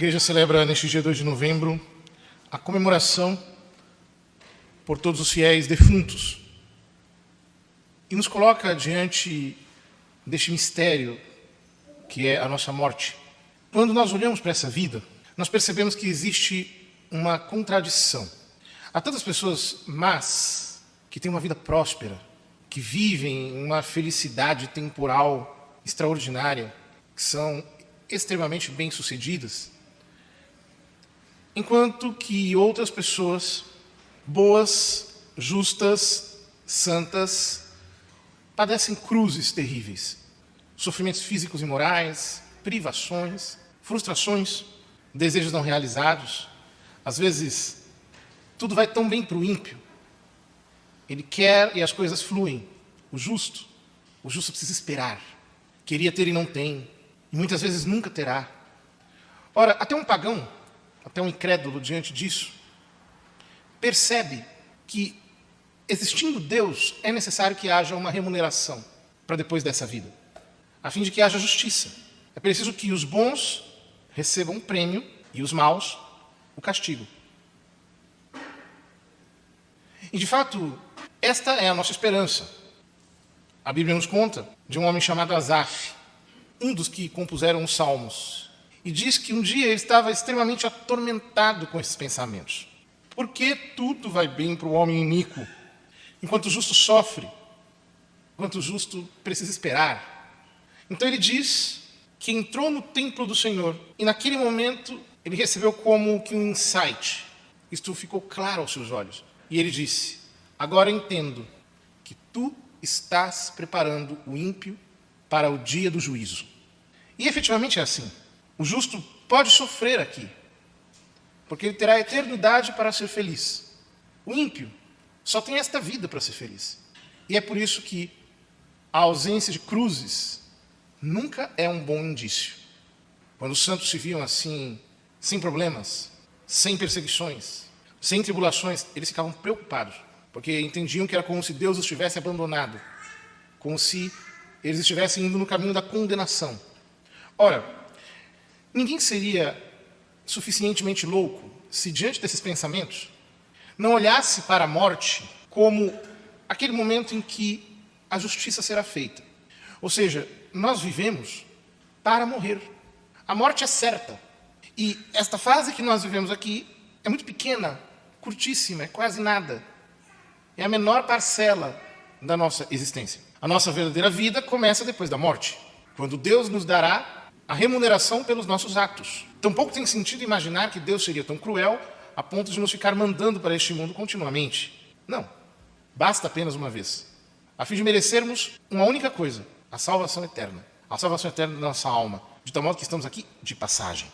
A igreja celebra neste dia 2 de novembro a comemoração por todos os fiéis defuntos e nos coloca diante deste mistério que é a nossa morte. Quando nós olhamos para essa vida, nós percebemos que existe uma contradição. Há tantas pessoas más que têm uma vida próspera, que vivem uma felicidade temporal extraordinária, que são extremamente bem-sucedidas, enquanto que outras pessoas boas, justas, santas, padecem cruzes terríveis, sofrimentos físicos e morais, privações, frustrações, desejos não realizados. Às vezes, tudo vai tão bem para o ímpio. Ele quer e as coisas fluem. O justo precisa esperar. Queria ter e não tem, e muitas vezes nunca terá. Ora, até um pagão, até um incrédulo diante disso, percebe que, existindo Deus, é necessário que haja uma remuneração para depois dessa vida, a fim de que haja justiça. É preciso que os bons recebam um prêmio e os maus o castigo. E, de fato, esta é a nossa esperança. A Bíblia nos conta de um homem chamado Asaf, um dos que compuseram os Salmos, e diz que um dia ele estava extremamente atormentado com esses pensamentos. Por que tudo vai bem para o homem iníquo, enquanto o justo sofre, enquanto o justo precisa esperar? Então ele diz que entrou no templo do Senhor e naquele momento ele recebeu como que um insight. Isto ficou claro aos seus olhos. E ele disse: agora entendo que tu estás preparando o ímpio para o dia do juízo. E efetivamente é assim. O justo pode sofrer aqui, porque ele terá a eternidade para ser feliz. O ímpio só tem esta vida para ser feliz. E é por isso que a ausência de cruzes nunca é um bom indício. Quando os santos se viam assim, sem problemas, sem perseguições, sem tribulações, eles ficavam preocupados, porque entendiam que era como se Deus os tivesse abandonado, como se eles estivessem indo no caminho da condenação. Ora, ninguém seria suficientemente louco se, diante desses pensamentos, não olhasse para a morte como aquele momento em que a justiça será feita. Ou seja, nós vivemos para morrer. A morte é certa. E esta fase que nós vivemos aqui é muito pequena, curtíssima, é quase nada. É a menor parcela da nossa existência. A nossa verdadeira vida começa depois da morte, quando Deus nos dará a remuneração pelos nossos atos. Tampouco tem sentido imaginar que Deus seria tão cruel a ponto de nos ficar mandando para este mundo continuamente. Não. Basta apenas uma vez, a fim de merecermos uma única coisa: a salvação eterna. A salvação eterna da nossa alma, de tal modo que estamos aqui de passagem.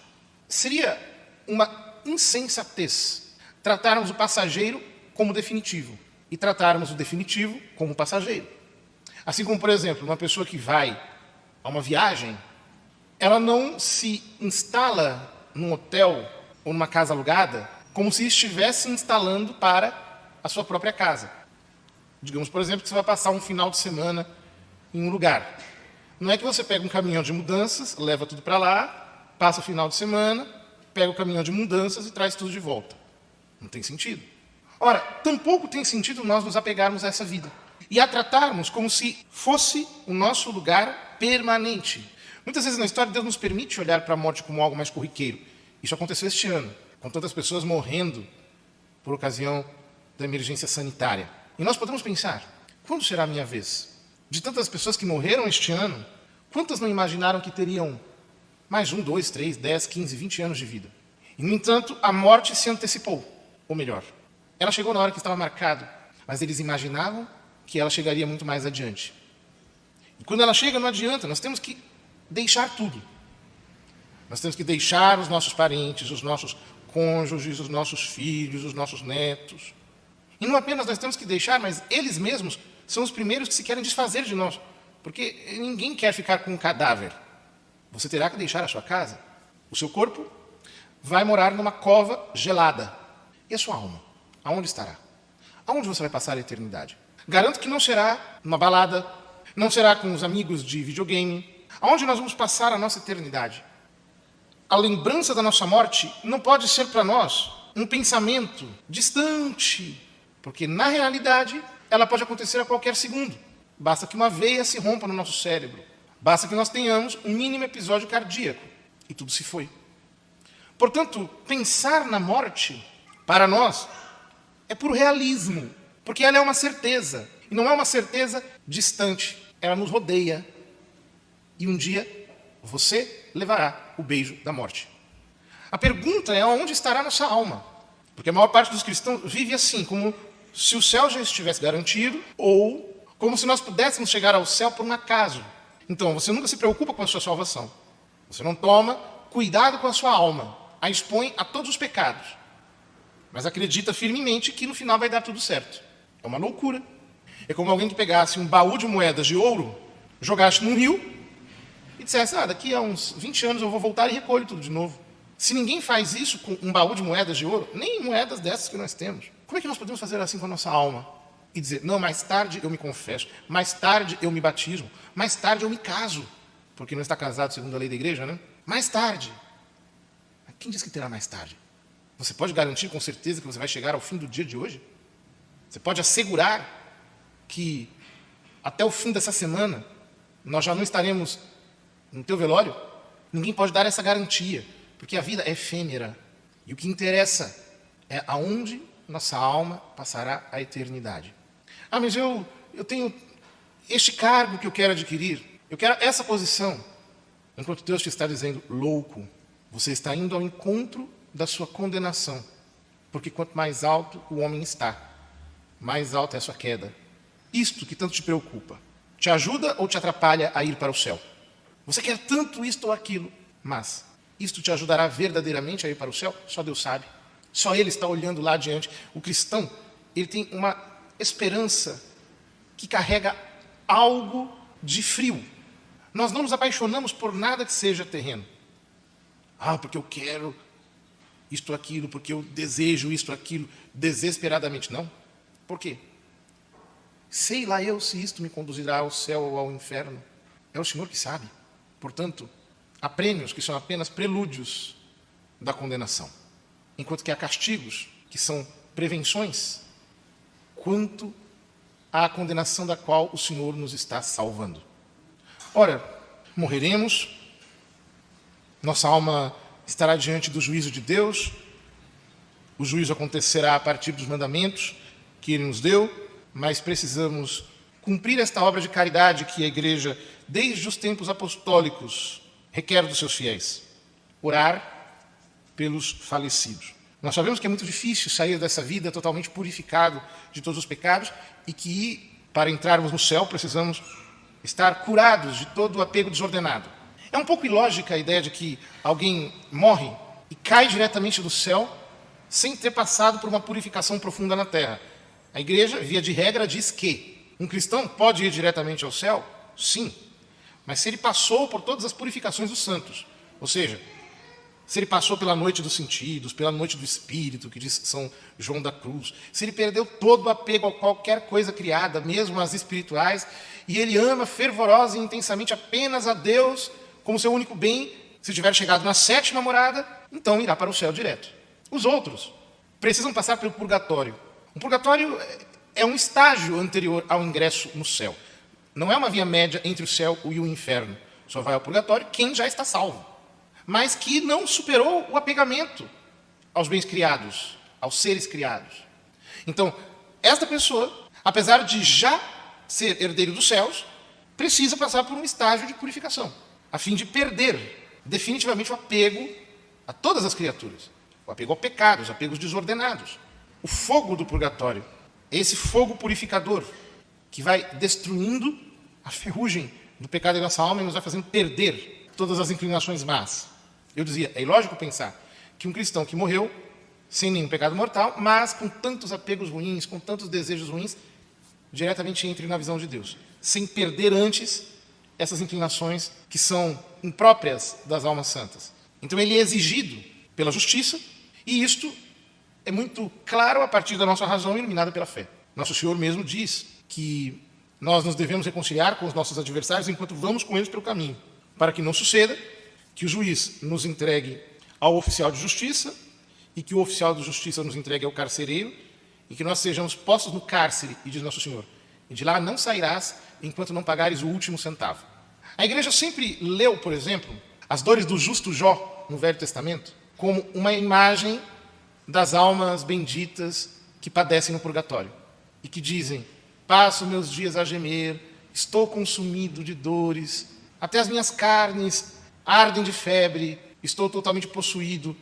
Seria uma insensatez tratarmos o passageiro como definitivo e tratarmos o definitivo como passageiro. Assim como, por exemplo, uma pessoa que vai a uma viagem, ela não se instala num hotel ou numa casa alugada como se estivesse instalando para a sua própria casa. Digamos, por exemplo, que você vai passar um final de semana em um lugar. Não é que você pega um caminhão de mudanças, leva tudo para lá, passa o final de semana, pega o caminhão de mudanças e traz tudo de volta. Não tem sentido. Ora, tampouco tem sentido nós nos apegarmos a essa vida e a tratarmos como se fosse o nosso lugar permanente. Muitas vezes na história Deus nos permite olhar para a morte como algo mais corriqueiro. Isso aconteceu este ano, com tantas pessoas morrendo por ocasião da emergência sanitária. E nós podemos pensar: quando será a minha vez? De tantas pessoas que morreram este ano, quantas não imaginaram que teriam mais 1, 2, 3, 10, 15, 20 anos de vida? E, no entanto, a morte se antecipou. Ou melhor, ela chegou na hora que estava marcado, mas eles imaginavam que ela chegaria muito mais adiante. E quando ela chega, não adianta, nós temos que deixar tudo. Nós temos que deixar os nossos parentes, os nossos cônjuges, os nossos filhos, os nossos netos. E não apenas nós temos que deixar, mas eles mesmos são os primeiros que se querem desfazer de nós. Porque ninguém quer ficar com um cadáver. Você terá que deixar a sua casa. O seu corpo vai morar numa cova gelada. E a sua alma? Aonde estará? Aonde você vai passar a eternidade? Garanto que não será numa balada, não será com os amigos de videogame. Aonde nós vamos passar a nossa eternidade? a lembrança da nossa morte não pode ser para nós um pensamento distante, porque na realidade ela pode acontecer a qualquer segundo. Basta que uma veia se rompa no nosso cérebro, basta que nós tenhamos um mínimo episódio cardíaco e tudo se foi. Portanto, pensar na morte, para nós, é puro realismo, porque ela é uma certeza, e não é uma certeza distante, ela nos rodeia. E um dia você levará o beijo da morte. A pergunta é onde estará nossa alma? Porque a maior parte dos cristãos vive assim, como se o céu já estivesse garantido, ou como se nós pudéssemos chegar ao céu por um acaso. Então, você nunca se preocupa com a sua salvação. Você não toma cuidado com a sua alma, a expõe a todos os pecados. Mas acredita firmemente que no final vai dar tudo certo. É uma loucura. É como alguém que pegasse um baú de moedas de ouro, jogasse num rio e dissesse, daqui a uns 20 anos eu vou voltar e recolho tudo de novo. Se ninguém faz isso com um baú de moedas de ouro, nem moedas dessas que nós temos, como é que nós podemos fazer assim com a nossa alma? E dizer, não, mais tarde eu me confesso, mais tarde eu me batismo, mais tarde eu me caso, porque não está casado segundo a lei da igreja, né? Mais tarde. Quem diz que terá mais tarde? Você pode garantir com certeza que você vai chegar ao fim do dia de hoje? Você pode assegurar que até o fim dessa semana nós já não estaremos no teu velório? Ninguém pode dar essa garantia, porque a vida é efêmera. E o que interessa é aonde nossa alma passará a eternidade. Mas eu tenho este cargo que eu quero adquirir, eu quero essa posição. Enquanto Deus te está dizendo, louco, você está indo ao encontro da sua condenação. Porque quanto mais alto o homem está, mais alta é a sua queda. Isto que tanto te preocupa, te ajuda ou te atrapalha a ir para o céu? Você quer tanto isto ou aquilo, mas isto te ajudará verdadeiramente a ir para o céu? Só Deus sabe. Só Ele está olhando lá adiante. O cristão, ele tem uma esperança que carrega algo de frio. Nós não nos apaixonamos por nada que seja terreno. Porque eu quero isto ou aquilo, porque eu desejo isto ou aquilo desesperadamente. Não. Por quê? Sei lá eu se isto me conduzirá ao céu ou ao inferno. É o Senhor que sabe. Portanto, há prêmios que são apenas prelúdios da condenação. Enquanto que há castigos, que são prevenções, quanto à condenação da qual o Senhor nos está salvando. Ora, morreremos, nossa alma estará diante do juízo de Deus, o juízo acontecerá a partir dos mandamentos que Ele nos deu, mas precisamos cumprir esta obra de caridade que a Igreja, desde os tempos apostólicos, requer dos seus fiéis. Orar pelos falecidos. Nós sabemos que é muito difícil sair dessa vida totalmente purificado de todos os pecados e que, para entrarmos no céu, precisamos estar curados de todo o apego desordenado. É um pouco ilógica a ideia de que alguém morre e cai diretamente do céu sem ter passado por uma purificação profunda na terra. A Igreja, via de regra, diz que um cristão pode ir diretamente ao céu? Sim. Mas se ele passou por todas as purificações dos santos, ou seja, se ele passou pela noite dos sentidos, pela noite do espírito, que diz São João da Cruz, se ele perdeu todo o apego a qualquer coisa criada, mesmo as espirituais, e ele ama fervorosa e intensamente apenas a Deus como seu único bem, se tiver chegado na 7ª morada, então irá para o céu direto. Os outros precisam passar pelo purgatório. O purgatório é um estágio anterior ao ingresso no céu. Não é uma via média entre o céu e o inferno. Só vai ao purgatório quem já está salvo, mas que não superou o apegamento aos bens criados, aos seres criados. Então, esta pessoa, apesar de já ser herdeiro dos céus, precisa passar por um estágio de purificação, a fim de perder definitivamente o apego a todas as criaturas, o apego ao pecado, os apegos desordenados. O fogo do purgatório é esse fogo purificador que vai destruindo a ferrugem do pecado da nossa alma e nos vai fazendo perder todas as inclinações más. Eu dizia, é ilógico pensar que um cristão que morreu sem nenhum pecado mortal, mas com tantos apegos ruins, com tantos desejos ruins, diretamente entre na visão de Deus, sem perder antes essas inclinações que são impróprias das almas santas. Então ele é exigido pela justiça, e isto é muito claro a partir da nossa razão iluminada pela fé. Nosso Senhor mesmo diz que nós nos devemos reconciliar com os nossos adversários enquanto vamos com eles pelo caminho, para que não suceda que o juiz nos entregue ao oficial de justiça e que o oficial de justiça nos entregue ao carcereiro e que nós sejamos postos no cárcere, e diz Nosso Senhor, e de lá não sairás enquanto não pagares o último centavo. A igreja sempre leu, por exemplo, as dores do justo Jó no Velho Testamento como uma imagem das almas benditas que padecem no purgatório e que dizem: passo meus dias a gemer, estou consumido de dores, até as minhas carnes ardem de febre, estou totalmente possuído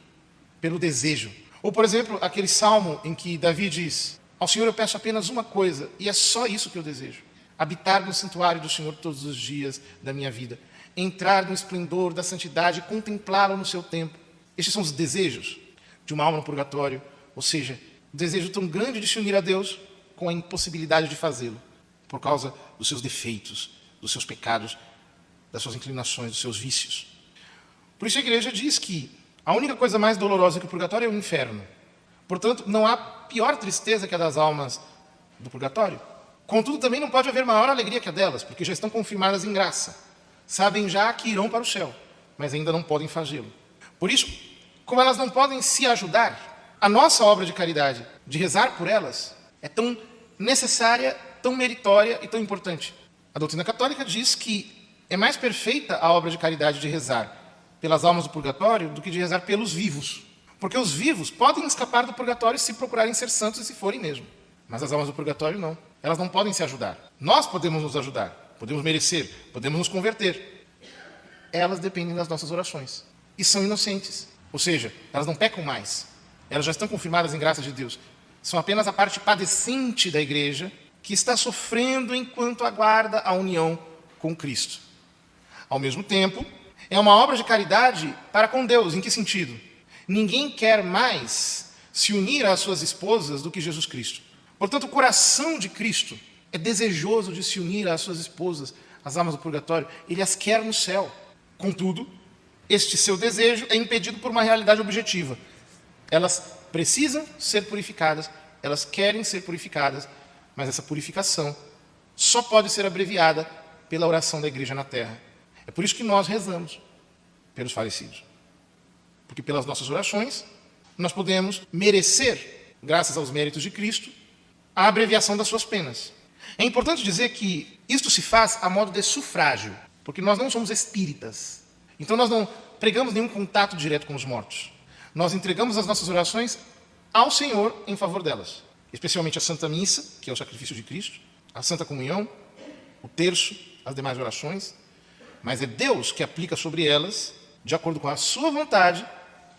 pelo desejo. Ou, por exemplo, aquele salmo em que Davi diz: ao Senhor eu peço apenas uma coisa, e é só isso que eu desejo: habitar no santuário do Senhor todos os dias da minha vida, entrar no esplendor da santidade e contemplá-lo no seu tempo. Estes são os desejos de uma alma no purgatório, ou seja, o desejo tão grande de se unir a Deus com a impossibilidade de fazê-lo, por causa dos seus defeitos, dos seus pecados, das suas inclinações, dos seus vícios. Por isso a igreja diz que a única coisa mais dolorosa que o purgatório é o inferno. Portanto, não há pior tristeza que a das almas do purgatório. Contudo, também não pode haver maior alegria que a delas, porque já estão confirmadas em graça. Sabem já que irão para o céu, mas ainda não podem fazê-lo. Por isso, como elas não podem se ajudar, a nossa obra de caridade, de rezar por elas, é tão necessária, tão meritória e tão importante. A doutrina católica diz que é mais perfeita a obra de caridade de rezar pelas almas do purgatório do que de rezar pelos vivos. Porque os vivos podem escapar do purgatório se procurarem ser santos e se forem mesmo. Mas as almas do purgatório não. Elas não podem se ajudar. Nós podemos nos ajudar, podemos merecer, podemos nos converter. Elas dependem das nossas orações. E são inocentes. Ou seja, elas não pecam mais. Elas já estão confirmadas em graça de Deus. São apenas a parte padecente da igreja que está sofrendo enquanto aguarda a união com Cristo. Ao mesmo tempo, é uma obra de caridade para com Deus. Em que sentido? Ninguém quer mais se unir às suas esposas do que Jesus Cristo. Portanto, o coração de Cristo é desejoso de se unir às suas esposas, às almas do purgatório. Ele as quer no céu. Contudo, este seu desejo é impedido por uma realidade objetiva. Elas precisam ser purificadas, elas querem ser purificadas, mas essa purificação só pode ser abreviada pela oração da igreja na terra. É por isso que nós rezamos pelos falecidos. Porque pelas nossas orações, nós podemos merecer, graças aos méritos de Cristo, a abreviação das suas penas. É importante dizer que isto se faz a modo de sufrágio, porque nós não somos espíritas. Então nós não pregamos nenhum contato direto com os mortos. Nós entregamos as nossas orações ao Senhor em favor delas. Especialmente a Santa Missa, que é o sacrifício de Cristo, a Santa Comunhão, o terço, as demais orações. Mas é Deus que aplica sobre elas, de acordo com a sua vontade,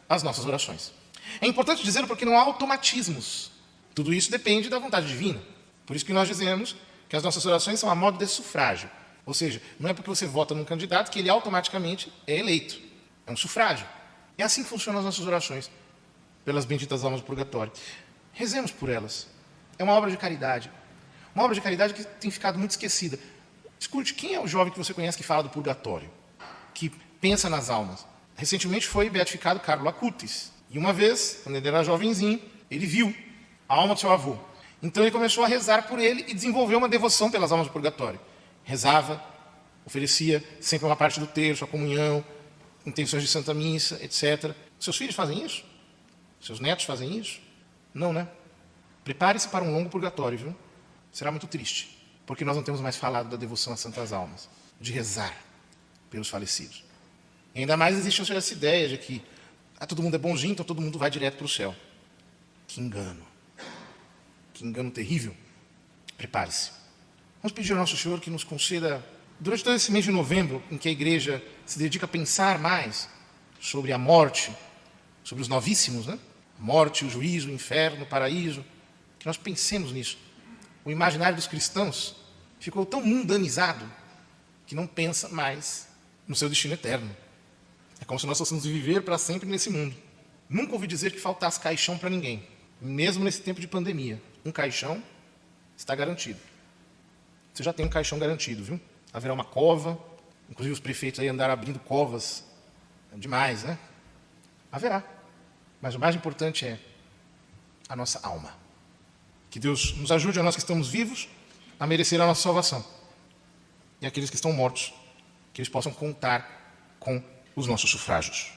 as nossas orações. É importante dizer porque não há automatismos. Tudo isso depende da vontade divina. Por isso que nós dizemos que as nossas orações são a modo de sufrágio. Ou seja, não é porque você vota num candidato que ele automaticamente é eleito. É um sufrágio. É assim que funcionam as nossas orações, pelas benditas almas do purgatório. Rezemos por elas. É uma obra de caridade. Uma obra de caridade que tem ficado muito esquecida. Escute, quem é o jovem que você conhece que fala do purgatório? Que pensa nas almas? Recentemente foi beatificado Carlo Acutis. E uma vez, quando ele era jovenzinho, ele viu a alma do seu avô. Então ele começou a rezar por ele e desenvolveu uma devoção pelas almas do purgatório. Rezava, oferecia sempre uma parte do terço, a comunhão, intenções de Santa Missa, etc. Seus filhos fazem isso? Seus netos fazem isso? Não, né? Prepare-se para um longo purgatório, viu? Será muito triste, porque nós não temos mais falado da devoção às santas almas, de rezar pelos falecidos. E ainda mais existe essa ideia de que todo mundo é bonzinho, então todo mundo vai direto para o céu. Que engano. Que engano terrível. Prepare-se. Vamos pedir ao Nosso Senhor que nos conceda, durante todo esse mês de novembro, em que a igreja se dedica a pensar mais sobre a morte, sobre os novíssimos, né? A morte, o juízo, o inferno, o paraíso, que nós pensemos nisso. O imaginário dos cristãos ficou tão mundanizado que não pensa mais no seu destino eterno. É como se nós fôssemos viver para sempre nesse mundo. Nunca ouvi dizer que faltasse caixão para ninguém, mesmo nesse tempo de pandemia. Um caixão está garantido. Você já tem um caixão garantido, viu? Haverá uma cova, inclusive os prefeitos aí andaram abrindo covas. É demais, né? Haverá. Mas o mais importante é a nossa alma. Que Deus nos ajude, a nós que estamos vivos, a merecer a nossa salvação. E aqueles que estão mortos, que eles possam contar com os nossos sufrágios.